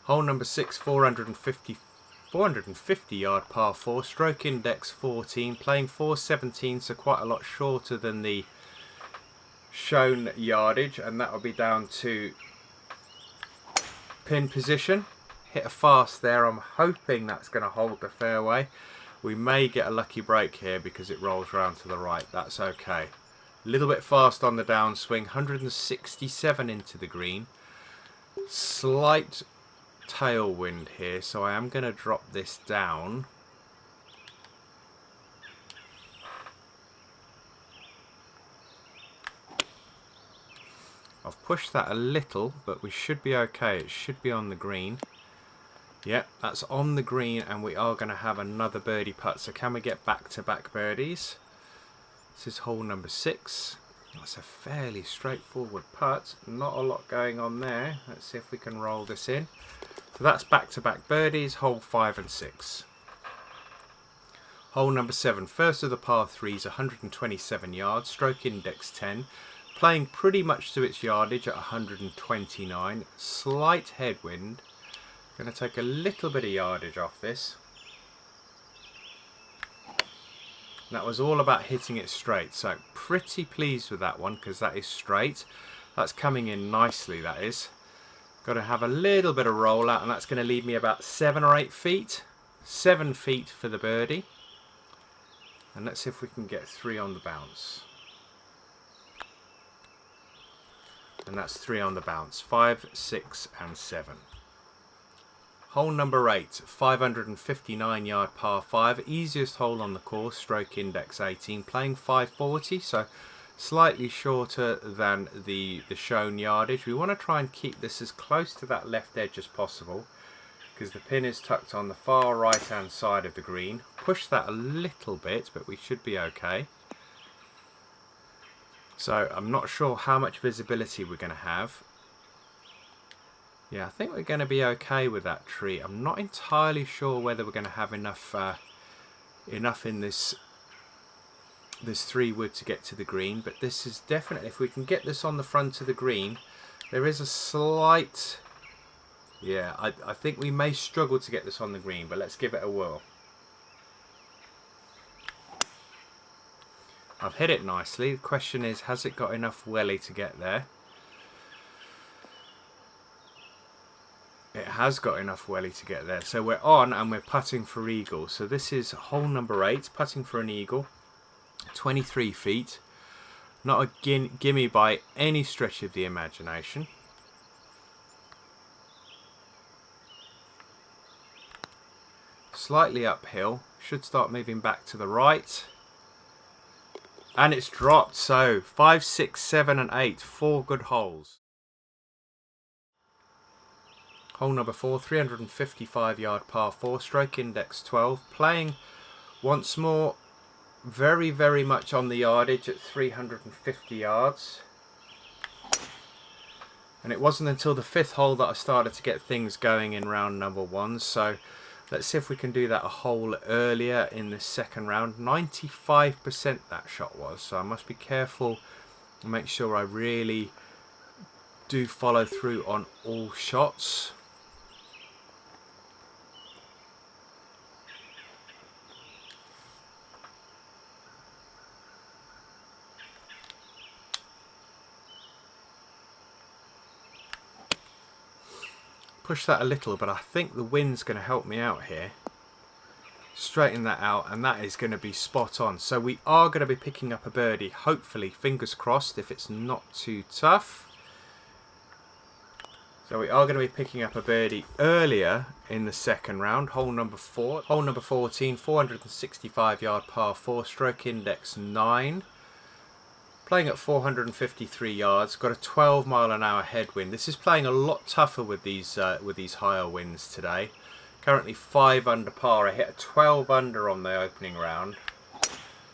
Hole number 6, 450 yard par 4, stroke index 14, playing 417, so quite a lot shorter than the shown yardage, and that will be down to pin position. Hit a fast there. I'm hoping that's going to hold the fairway. We may get a lucky break here because it rolls around to the right. That's okay. A little bit fast on the downswing. 167 into the green. Slight tailwind here, so I am going to drop this down. I've pushed that a little, but we should be okay. It should be on the green. Yep, that's on the green, and we are going to have another birdie putt. So can we get back-to-back birdies? This is hole number 6. That's a fairly straightforward putt. Not a lot going on there. Let's see if we can roll this in. So that's back-to-back birdies, hole 5 and 6. Hole number 7, first of the par 3s, 127 yards, stroke index 10. Playing pretty much to its yardage at 129. Slight headwind. Going to take a little bit of yardage off this. That was all about hitting it straight, so pretty pleased with that one because that is straight. That's coming in nicely, that is. Got to have a little bit of rollout, and that's going to leave me about 7 or 8 feet. 7 feet for the birdie. And let's see if we can get 3 on the bounce. And that's 3 on the bounce. 5, 6 and 7. Hole number 8, 559 yard par 5, easiest hole on the course, stroke index 18, playing 540, so slightly shorter than the shown yardage. We want to try and keep this as close to that left edge as possible because the pin is tucked on the far right hand side of the green. Push that a little bit, but we should be okay. So I'm not sure how much visibility we're going to have. Yeah, I think we're going to be okay with that tree. I'm not entirely sure whether we're going to have enough in this 3 wood to get to the green, but this is definitely, if we can get this on the front of the green, there is a slight, yeah, I think we may struggle to get this on the green, but let's give it a whirl. I've hit it nicely. The question is, has it got enough welly to get there? It has got enough welly to get there. So we're on and we're putting for eagle. So this is hole number 8, putting for an eagle. 23 feet. Not a gimme by any stretch of the imagination. Slightly uphill. Should start moving back to the right. And it's dropped. So 5, 6, 7 and 8. 4 good holes. Hole number 4, 355 yard par 4, stroke index 12, playing once more very, very much on the yardage at 350 yards. And it wasn't until the 5th hole that I started to get things going in round number 1. So let's see if we can do that a hole earlier in the 2nd round. 95% that shot was, so I must be careful and make sure I really do follow through on all shots. Push that a little, but I think the wind's going to help me out here. Straighten that out, and that is going to be spot on. So we are going to be picking up a birdie, hopefully, fingers crossed, if it's not too tough. So we are going to be picking up a birdie earlier in the 2nd round, hole number 4. Hole number 14, 465 yard par 4, stroke index 9. Playing at 453 yards, got a 12 mile an hour headwind. This is playing a lot tougher with these higher winds today. Currently 5 under par. I hit a 12 under on the opening round.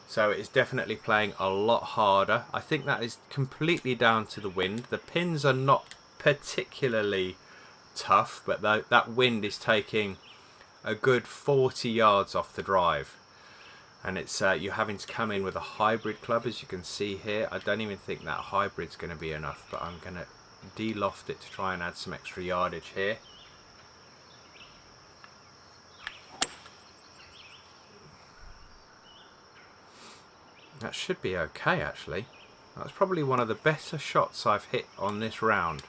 So it's definitely playing a lot harder. I think that is completely down to the wind. The pins are not particularly tough, but that wind is taking a good 40 yards off the drive. And it's you're having to come in with a hybrid club, as you can see here. I don't even think that hybrid's going to be enough, but I'm going to de-loft it to try and add some extra yardage here. That should be okay, actually. That's probably one of the better shots I've hit on this round.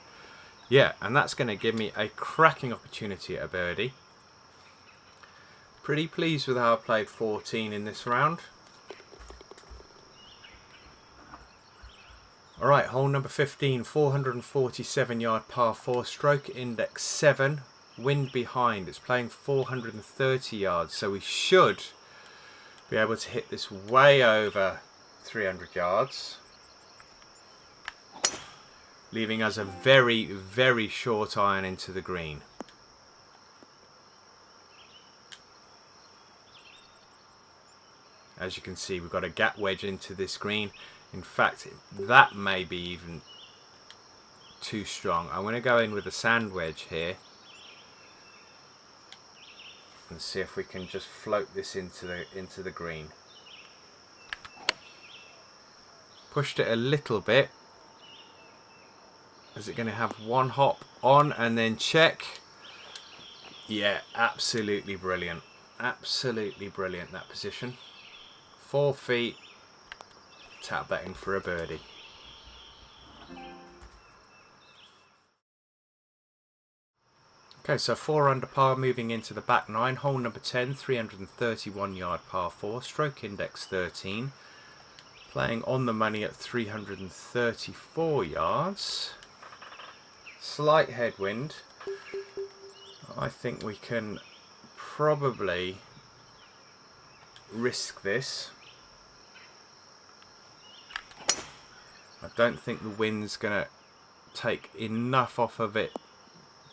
Yeah, and that's going to give me a cracking opportunity at a birdie. Pretty pleased with how I played 14 in this round. Alright, hole number 15, 447 yard par 4, stroke index 7, wind behind. It's playing 430 yards, so we should be able to hit this way over 300 yards. Leaving us a very, very short iron into the green. As you can see, we've got a gap wedge into this green. In fact, that may be even too strong. I'm going to go in with a sand wedge here and see if we can just float this into the green. Pushed it a little bit. Is it going to have one hop on and then check? Yeah, absolutely brilliant. Absolutely brilliant, that position. 4 feet. Tap that in for a birdie. Okay, so 4 under par, moving into the back 9. Hole number 10, 331 yard par 4, stroke index 13. Playing on the money at 334 yards. Slight headwind. I think we can probably risk this. I don't think the wind's going to take enough off of it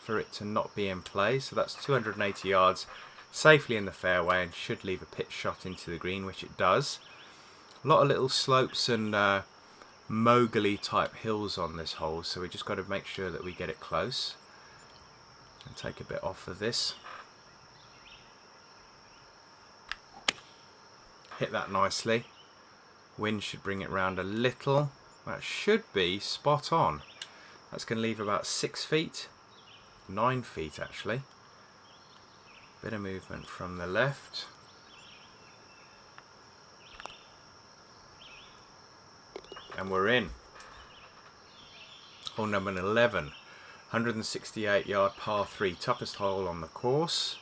for it to not be in play. So that's 280 yards safely in the fairway and should leave a pitch shot into the green, which it does. A lot of little slopes and mogully type hills on this hole, so we just got to make sure that we get it close. And take a bit off of this. Hit that nicely. Wind should bring it round a little. That should be spot on. That's going to leave about 6 feet. 9 feet actually. Bit of movement from the left. And we're in. Hole number 11. 168 yard par 3. Toughest hole on the course.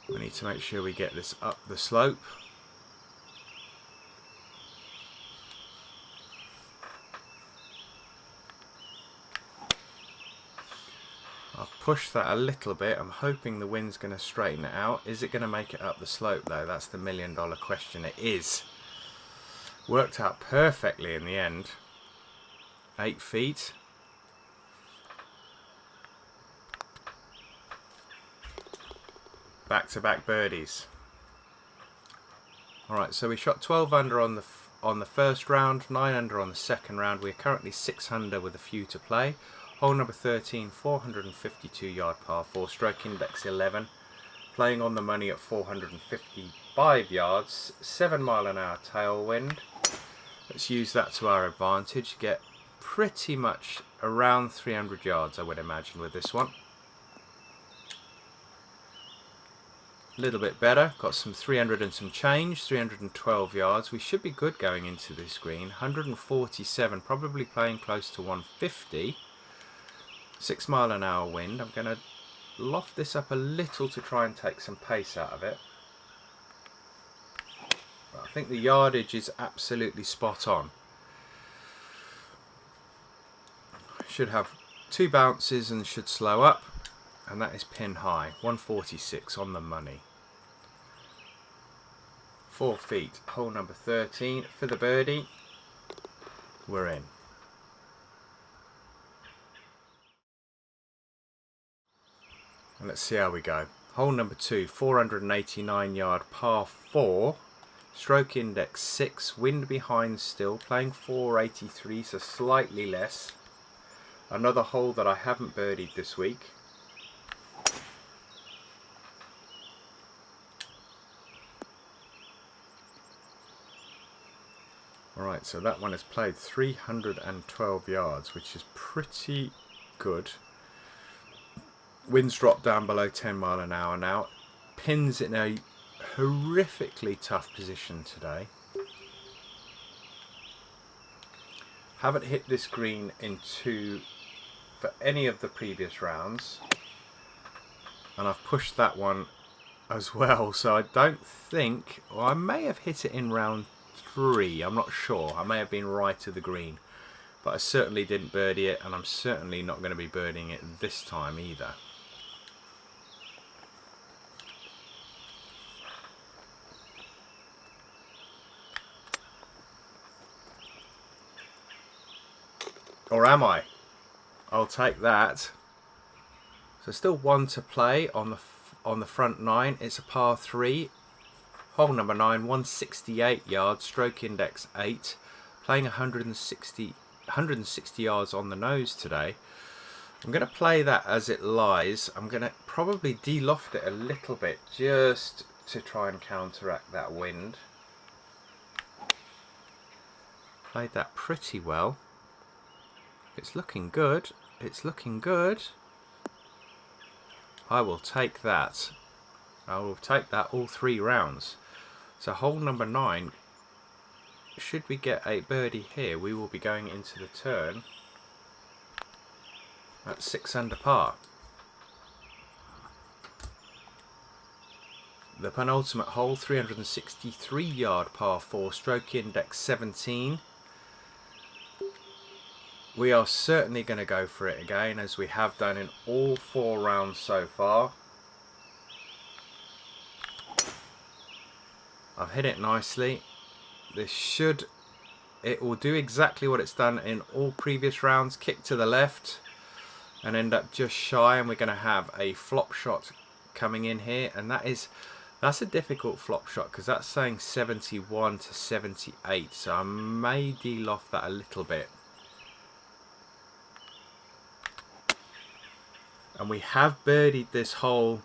We need to make sure we get this up the slope. I've pushed that a little bit. I'm hoping the wind's going to straighten it out. Is it going to make it up the slope though? That's the million-dollar question. It is. Worked out perfectly in the end. 8 feet. Back-to-back birdies. Alright, so we shot 12 under on the first round, 9 under on the second round. We're currently 6 under with a few to play. Hole number 13, 452 yard par 4, stroke index 11. Playing on the money at 455 yards, 7 mile an hour tailwind. Let's use that to our advantage. Get pretty much around 300 yards, I would imagine, with this one. A little bit better. Got some 300 and some change, 312 yards. We should be good going into this green. 147, probably playing close to 150. 6 mile an hour wind. I'm going to loft this up a little to try and take some pace out of it. But I think the yardage is absolutely spot on. Should have 2 bounces and should slow up. And that is pin high. 146 on the money. 4 feet. Hole number 13 for the birdie. We're in. And let's see how we go. Hole number 2, 489 yard par 4. Stroke index 6. Wind behind still. Playing 483, so slightly less. Another hole that I haven't birdied this week. Alright, so that one has played 312 yards, which is pretty good. Wind's dropped down below 10 mile an hour now. Pins in a horrifically tough position today. Haven't hit this green for any of the previous rounds, and I've pushed that one as well, so I don't think, well, I may have hit it in round 3, I'm not sure. I may have been right to the green, but I certainly didn't birdie it, and I'm certainly not going to be birdieing it this time either. Or am I? I'll take that. So still 1 to play on the front 9. It's a par 3. Hole number 9, 168 yards, stroke index 8. Playing 160 yards on the nose today. I'm going to play that as it lies. I'm going to probably de-loft it a little bit just to try and counteract that wind. Played that pretty well. It's looking good. It's looking good. I will take that. I will take that all 3 rounds. So hole number 9, should we get a birdie here, we will be going into the turn at 6 under par. The penultimate hole, 363 yard par 4, stroke index 17. We are certainly going to go for it again, as we have done in all 4 rounds so far. I've hit it nicely. It will do exactly what it's done in all previous rounds. Kick to the left and end up just shy, and we're going to have a flop shot coming in here, and that's a difficult flop shot because that's saying 71 to 78, so I may de-loft that a little bit. And we have birdied this hole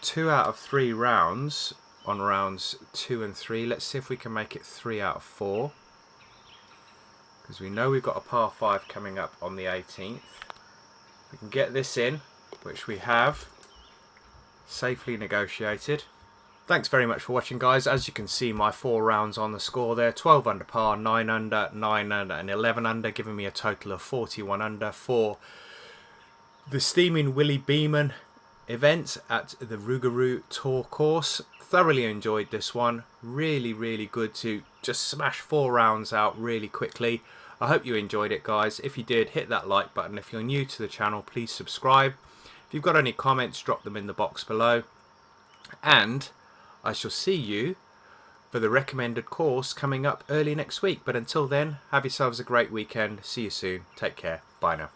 2 out of 3 rounds on rounds 2 and 3. Let's see if we can make it 3 out of 4, because we know we've got a par 5 coming up on the 18th. We can get this in, which we have safely negotiated. Thanks very much for watching, guys. As you can see, my 4 rounds on the score there: 12 under par, 9 under, 9 under and 11 under, giving me a total of 41 under for the Steamin Willie Beamen event at the Rouxgaroux Tour course. Thoroughly enjoyed this one. Really good to just smash 4 rounds out really quickly. I hope you enjoyed it, guys. If you did, hit that like button. If you're new to the channel, please subscribe. If you've got any comments, drop them in the box below. And I shall see you for the recommended course coming up early next week. But until then, have yourselves a great weekend. See you soon. Take care. Bye now.